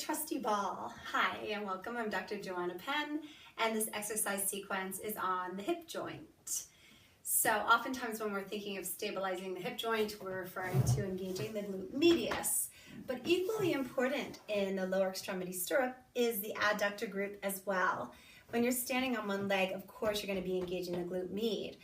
trusty ball. Hi and welcome. I'm Dr. Joanna Penn, and this exercise sequence is on the hip joint. So oftentimes when we're thinking of stabilizing the hip joint, we're referring to engaging the glute medius. But equally important in the lower extremity stirrup is the adductor group as well. When you're standing on one leg, of course you're going to be engaging the glute med,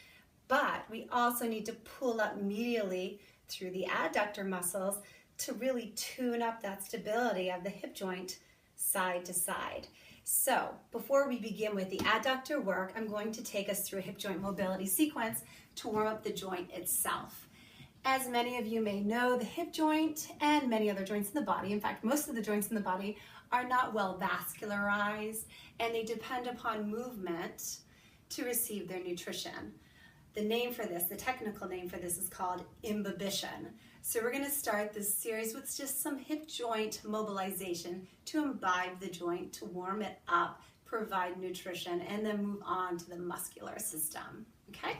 but we also need to pull up medially through the adductor muscles to really tune up that stability of the hip joint side to side. So before we begin with the adductor work, I'm going to take us through a hip joint mobility sequence to warm up the joint itself. As many of you may know, the hip joint and many other joints in the body, in fact, most of the joints in the body are not well vascularized, and they depend upon movement to receive their nutrition. The name for this, the technical name for this, is called imbibition. So we're going to start this series with just some hip joint mobilization to imbibe the joint, to warm it up, provide nutrition, and then move on to the muscular system. Okay?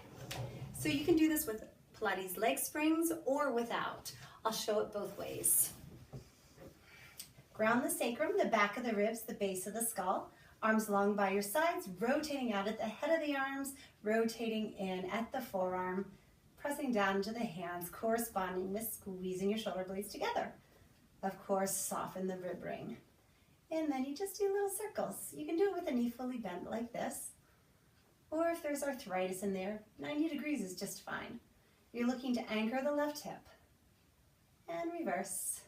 So you can do this with Pilates leg springs or without. I'll show it both ways. Ground the sacrum, the back of the ribs, the base of the skull. Arms long by your sides, rotating out at the head of the arms, rotating in at the forearm, pressing down into the hands, corresponding with squeezing your shoulder blades together. Of course, soften the rib ring. And then you just do little circles. You can do it with a knee fully bent like this. Or if there's arthritis in there, 90 degrees is just fine. You're looking to anchor the left hip. And reverse.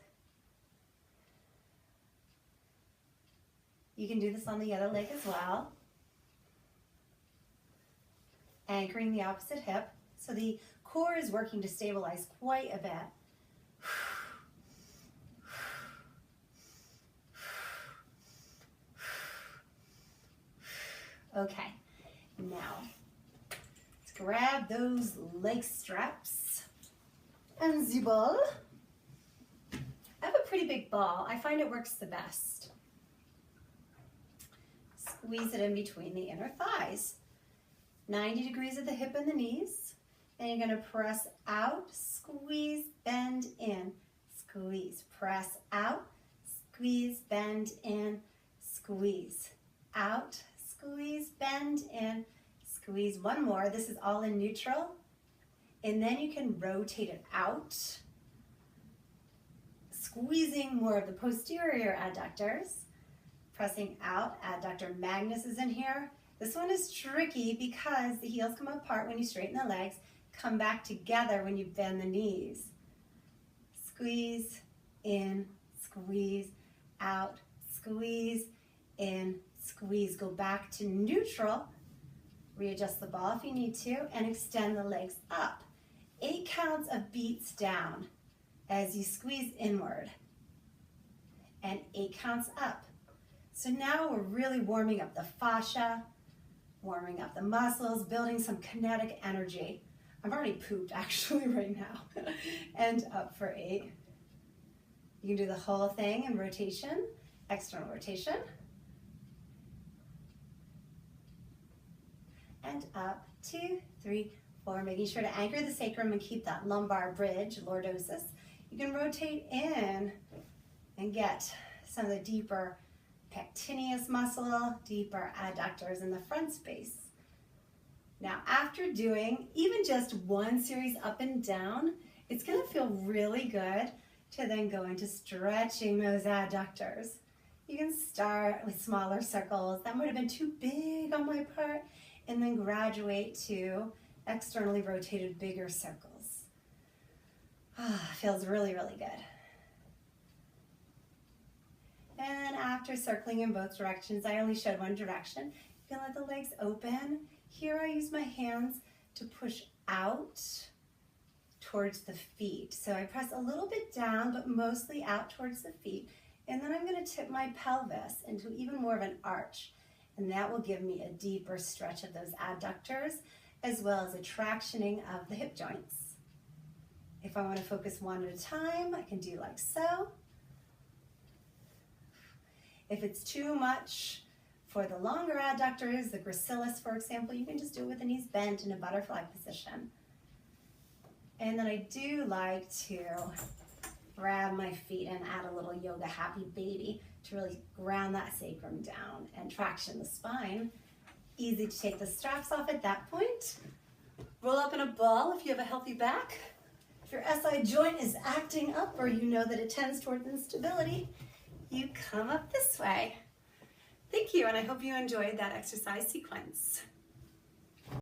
You can do this on the other leg as well. Anchoring the opposite hip. So the core is working to stabilize quite a bit. Okay, now let's grab those leg straps and the ball. I have a pretty big ball. I find it works the best. Squeeze it in between the inner thighs. 90 degrees at the hip and the knees. And you're going to press out, squeeze, bend in, squeeze. Press out, squeeze, bend in, squeeze. Out, squeeze, bend in, squeeze. One more. This is all in neutral. And then you can rotate it out, squeezing more of the posterior adductors. Pressing out, adductor magnus is in here. This one is tricky because the heels come apart when you straighten the legs, come back together when you bend the knees. Squeeze, in, squeeze, out, squeeze, in, squeeze. Go back to neutral. Readjust the ball if you need to, and extend the legs up. 8 counts of beats down as you squeeze inward, and 8 counts up. So now we're really warming up the fascia, warming up the muscles, building some kinetic energy. I'm already pooped actually right now. And up for 8. You can do the whole thing in rotation, external rotation. And up, 2, 3, 4. Making sure to anchor the sacrum and keep that lumbar bridge, lordosis. You can rotate in and get some of the deeper pectineus muscle, deeper adductors in the front space. Now, after doing even just one series up and down, it's going to feel really good to then go into stretching those adductors. You can start with smaller circles. That might have been too big on my part, and then graduate to externally rotated bigger circles. Feels really, really good. And after circling in both directions, I only showed one direction. You can let the legs open. Here I use my hands to push out towards the feet. So I press a little bit down, but mostly out towards the feet. And then I'm going to tip my pelvis into even more of an arch. And that will give me a deeper stretch of those adductors, as well as a tractioning of the hip joints. If I want to focus one at a time, I can do like so. If it's too much for the longer adductors, the gracilis, for example, you can just do it with the knees bent in a butterfly position. And then I do like to grab my feet and add a little yoga happy baby to really ground that sacrum down and traction the spine. Easy to take the straps off at that point. Roll up in a ball if you have a healthy back. If your SI joint is acting up or you know that it tends towards instability, you come up this way. Thank you, and I hope you enjoyed that exercise sequence.